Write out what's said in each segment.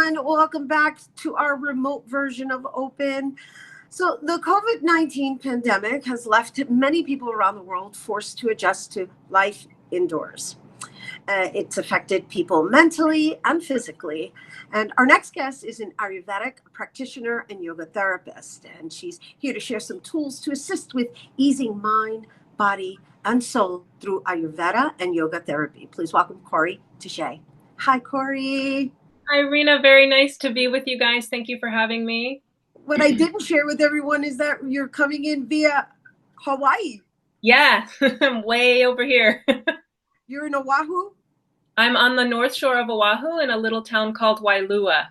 everyone. Welcome back to our remote version of Open. So, the COVID-19 pandemic has left many people around the world forced to adjust to life indoors. It's affected people mentally and physically. And our next guest is an Ayurvedic practitioner and yoga therapist. And she's here to share some tools to assist with easing mind, body, and soul through Ayurveda and yoga therapy. Please welcome Corey Touche. Hi, Corey. Hi, Rhina. Very nice to be with you guys. Thank you for having me. What I didn't share with everyone is that you're coming in via Hawaii. Yeah, I'm way over here. You're in Oahu? I'm on the north shore of Oahu in a little town called Wailua.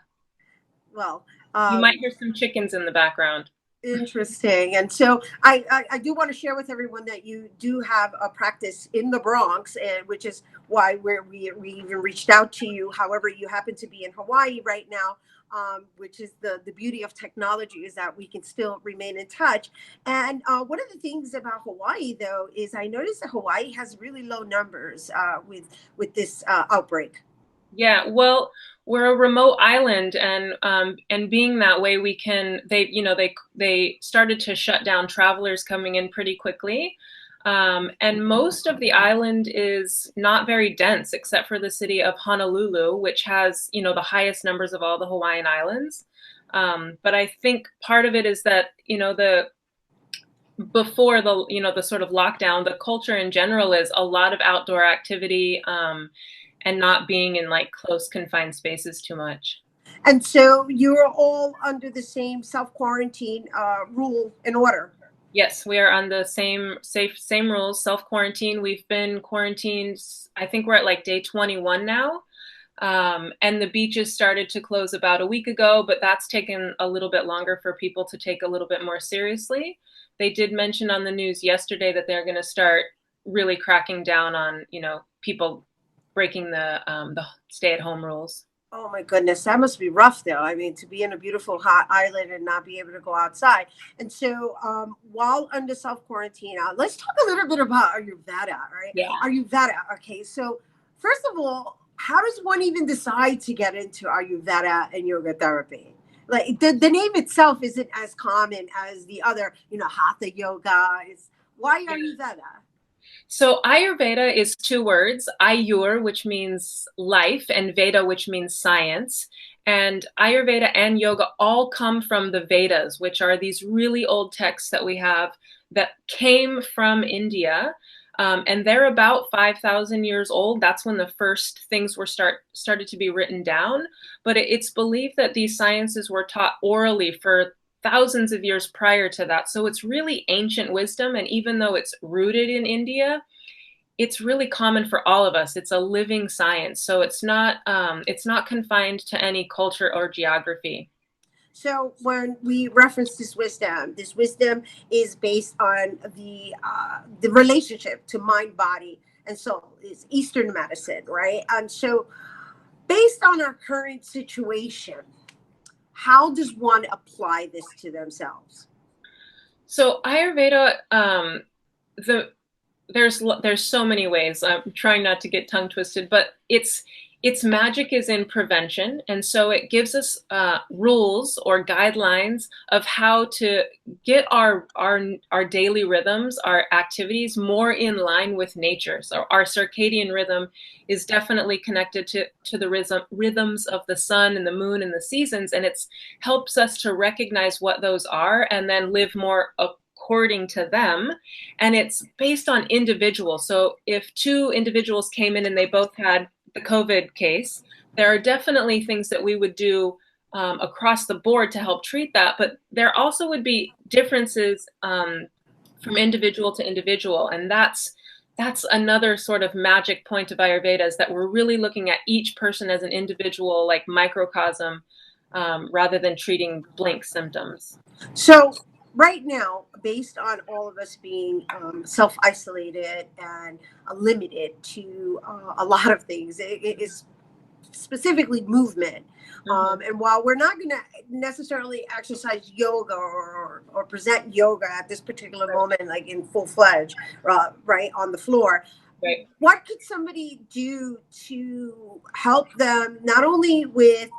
Well, You might hear some chickens in the background. interesting. And so I do want to share with everyone that you do have a practice in the Bronx, and which is why we even reached out to you. However, you happen to be in Hawaii right now, which is the beauty of technology, is that we can still remain in touch. And one of the things about Hawaii, though, is I noticed that Hawaii has really low numbers with this outbreak. Yeah, well, we're a remote island, and being that way, they started to shut down travelers coming in pretty quickly. And most of the island is not very dense, except for the city of Honolulu, which has, the highest numbers of all the Hawaiian islands. But I think part of it is that, before the sort of lockdown, the culture in general is a lot of outdoor activity, and not being in like close confined spaces too much. And so you're all under the same self-quarantine rule and order. Yes, we are on the same rules, self-quarantine. We've been quarantined, I think we're at like day 21 now. And the beaches started to close about a week ago, but that's taken a little bit longer for people to take a little bit more seriously. They did mention on the news yesterday that they're going to start really cracking down on, people breaking the stay-at-home rules. Oh my goodness, that must be rough though. I mean, to be in a beautiful hot island and not be able to go outside. And so while under self-quarantine, let's talk a little bit about Ayurveda, right? Yeah. Ayurveda. Okay, so first of all, how does one even decide to get into Ayurveda and yoga therapy? Like the name itself isn't as common as the other, Hatha yoga. Why Ayurveda? So Ayurveda is two words, Ayur, which means life, and Veda, which means science. And Ayurveda and yoga all come from the Vedas, which are these really old texts that we have that came from India. And they're about 5,000 years old. That's when the first things were started to be written down. But it's believed that these sciences were taught orally for thousands of years prior to that. So it's really ancient wisdom. And even though it's rooted in India, it's really common for all of us. It's a living science. So it's not confined to any culture or geography. So when we reference this wisdom is based on the relationship to mind, body, and soul. It's Eastern medicine, right? And so based on our current situation, how does one apply this to themselves? So Ayurveda, there's so many ways. I'm trying not to get tongue twisted, but its magic is in prevention, and so it gives us rules or guidelines of how to get our daily rhythms, our activities more in line with nature. So our circadian rhythm is definitely connected to the rhythms of the sun and the moon and the seasons, and it helps us to recognize what those are and then live more according to them. And it's based on individuals. So if two individuals came in and they both had the COVID case, there are definitely things that we would do across the board to help treat that. But there also would be differences from individual to individual. And that's another sort of magic point of Ayurveda, is that we're really looking at each person as an individual, like microcosm, rather than treating blank symptoms. So right now, based on all of us being self-isolated and limited to a lot of things, it is specifically movement. And while we're not going to necessarily exercise yoga or present yoga at this particular moment, like in full-fledged, right, on the floor, right, what could somebody do to help them not only with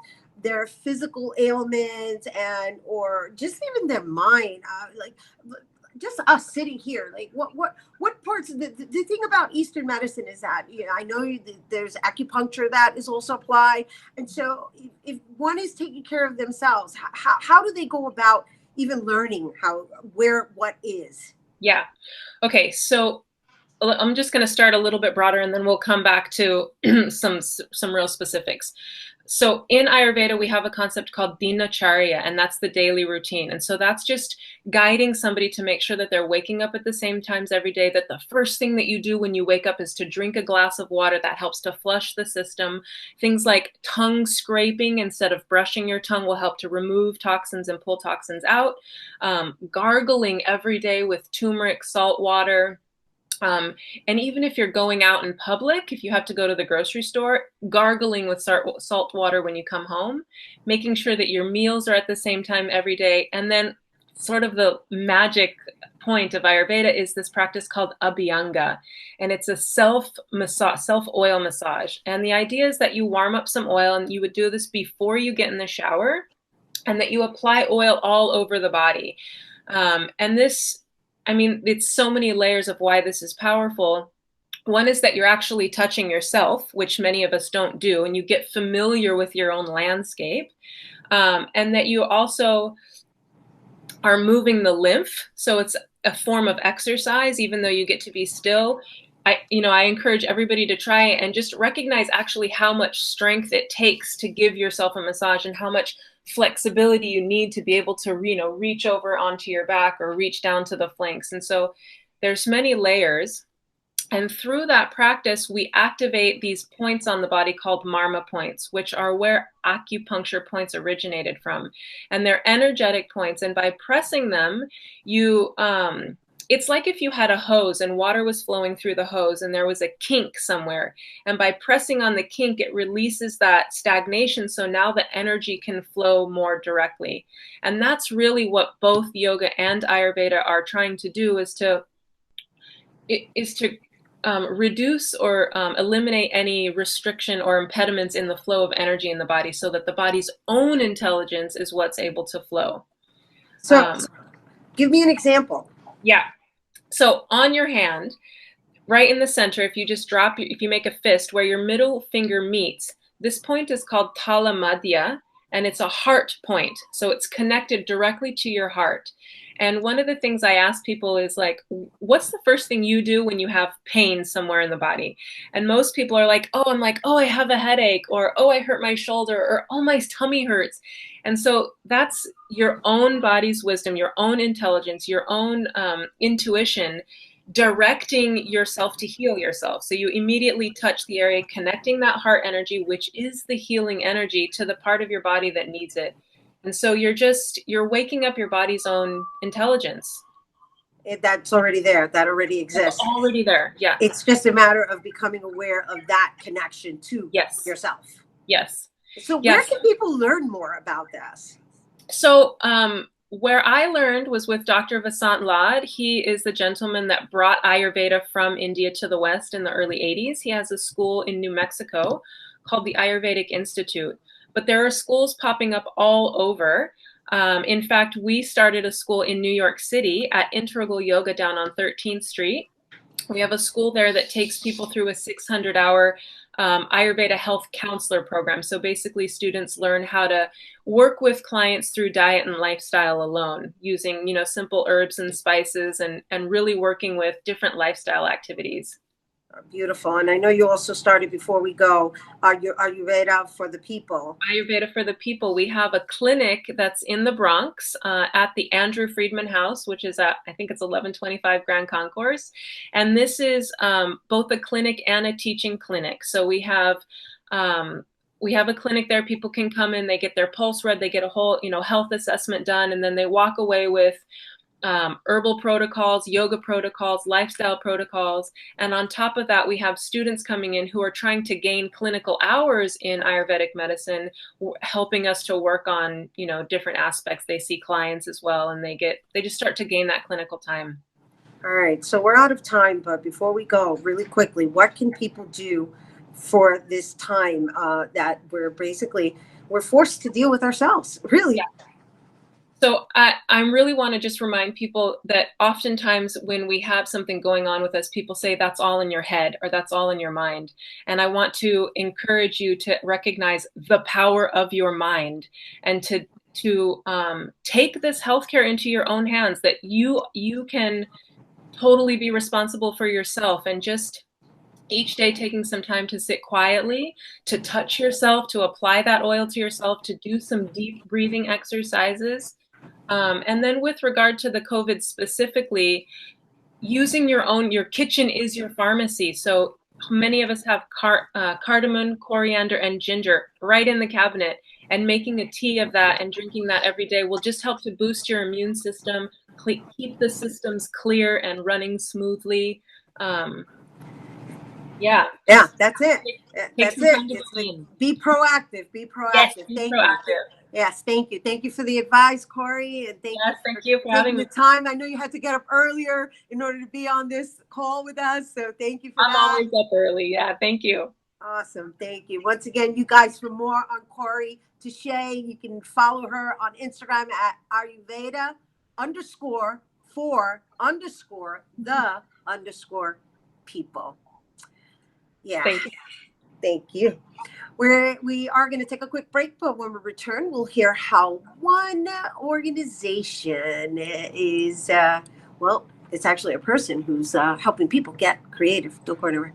their physical ailments and or just even their mind, like just us sitting here, like what parts of the thing about Eastern medicine is that, you know, I know there's acupuncture that is also applied, and so if one is taking care of themselves, how do they go about even learning how where what is? Yeah. Okay. So I'm just going to start a little bit broader, and then we'll come back to some real specifics. So in Ayurveda, we have a concept called dinacharya, and that's the daily routine. And so that's just guiding somebody to make sure that they're waking up at the same times every day, that the first thing that you do when you wake up is to drink a glass of water. That helps to flush the system. Things like tongue scraping instead of brushing your tongue will help to remove toxins and pull toxins out. Gargling every day with turmeric, salt water. And even if you're going out in public, if you have to go to the grocery store, gargling with salt water when you come home, making sure that your meals are at the same time every day. And then sort of the magic point of Ayurveda is this practice called Abhyanga. And it's a self-oil massage. And the idea is that you warm up some oil, and you would do this before you get in the shower, and that you apply oil all over the body. And this, I mean, it's so many layers of why this is powerful. One is that you're actually touching yourself, which many of us don't do, and you get familiar with your own landscape, and that you also are moving the lymph. So it's a form of exercise, even though you get to be still. I encourage everybody to try and just recognize actually how much strength it takes to give yourself a massage, and how much flexibility you need to be able to, reach over onto your back or reach down to the flanks. And so there's many layers. And through that practice, we activate these points on the body called marma points, which are where acupuncture points originated from. And they're energetic points. And by pressing them, it's like if you had a hose and water was flowing through the hose and there was a kink somewhere. And by pressing on the kink, it releases that stagnation. So now the energy can flow more directly. And that's really what both yoga and Ayurveda are trying to do, is to reduce or eliminate any restriction or impediments in the flow of energy in the body, so that the body's own intelligence is what's able to flow. So give me an example. Yeah. So on your hand, right in the center, if you make a fist where your middle finger meets, this point is called Tala Madhya, and it's a heart point. So it's connected directly to your heart. And one of the things I ask people is like, what's the first thing you do when you have pain somewhere in the body? And most people are like, oh, I have a headache, or, oh, I hurt my shoulder, or, oh, my tummy hurts. And so that's your own body's wisdom, your own intelligence, your own intuition, directing yourself to heal yourself. So you immediately touch the area, connecting that heart energy, which is the healing energy, to the part of your body that needs it. And so you're waking up your body's own intelligence. That's already there. That already exists. That's already there. Yeah. It's just a matter of becoming aware of that connection to yourself. Yes. So where can people learn more about this? So where I learned was with Dr. Vasant Lad. He is the gentleman that brought Ayurveda from India to the West in the early 80s. He has a school in New Mexico called the Ayurvedic Institute. But there are schools popping up all over. In fact, we started a school in New York City at Integral Yoga down on 13th Street. We have a school there that takes people through a 600-hour Ayurveda health counselor program. So basically, students learn how to work with clients through diet and lifestyle alone, using simple herbs and spices, and really working with different lifestyle activities. Beautiful. And I know you also started, before we go, Ayurveda for the People. Ayurveda for the People. We have a clinic that's in the Bronx at the Andrew Friedman House, which is at, I think it's 1125 Grand Concourse. And this is both a clinic and a teaching clinic. So we have a clinic there. People can come in, they get their pulse read, they get a whole, health assessment done, and then they walk away with herbal protocols, yoga protocols, lifestyle protocols. And on top of that, we have students coming in who are trying to gain clinical hours in Ayurvedic medicine, helping us to work on, different aspects. They see clients as well, and they just start to gain that clinical time. All right. So we're out of time, but before we go, really quickly, what can people do for this time that we're basically, we're forced to deal with ourselves, really. Yeah. So I really want to just remind people that oftentimes when we have something going on with us, people say that's all in your head or that's all in your mind. And I want to encourage you to recognize the power of your mind and to take this healthcare into your own hands, that you can totally be responsible for yourself, and just each day taking some time to sit quietly, to touch yourself, to apply that oil to yourself, to do some deep breathing exercises. And then with regard to the COVID specifically, using your kitchen is your pharmacy. So many of us have cardamom, coriander, and ginger right in the cabinet, and making a tea of that and drinking that every day will just help to boost your immune system, keep the systems clear and running smoothly. Yeah. Yeah, that's it. Take That's some it. time to It's like, clean. be proactive. Be proactive. Yes, be Thank you. proactive. Yes, thank you. Thank you for the advice, Corey, and thank you for having taking me. the time. I know you had to get up earlier in order to be on this call with us, so thank you for I'm that. always up early. Yeah, thank you. Awesome. Thank you. Once again, you guys, for more on Corey Touche, you can follow her on Instagram at Ayurveda _for_the_ people. Yeah. Thank you. Thank you. We are going to take a quick break, but when we return, we'll hear how one organization is, well, it's actually a person who's helping people get creative. Don't go anywhere.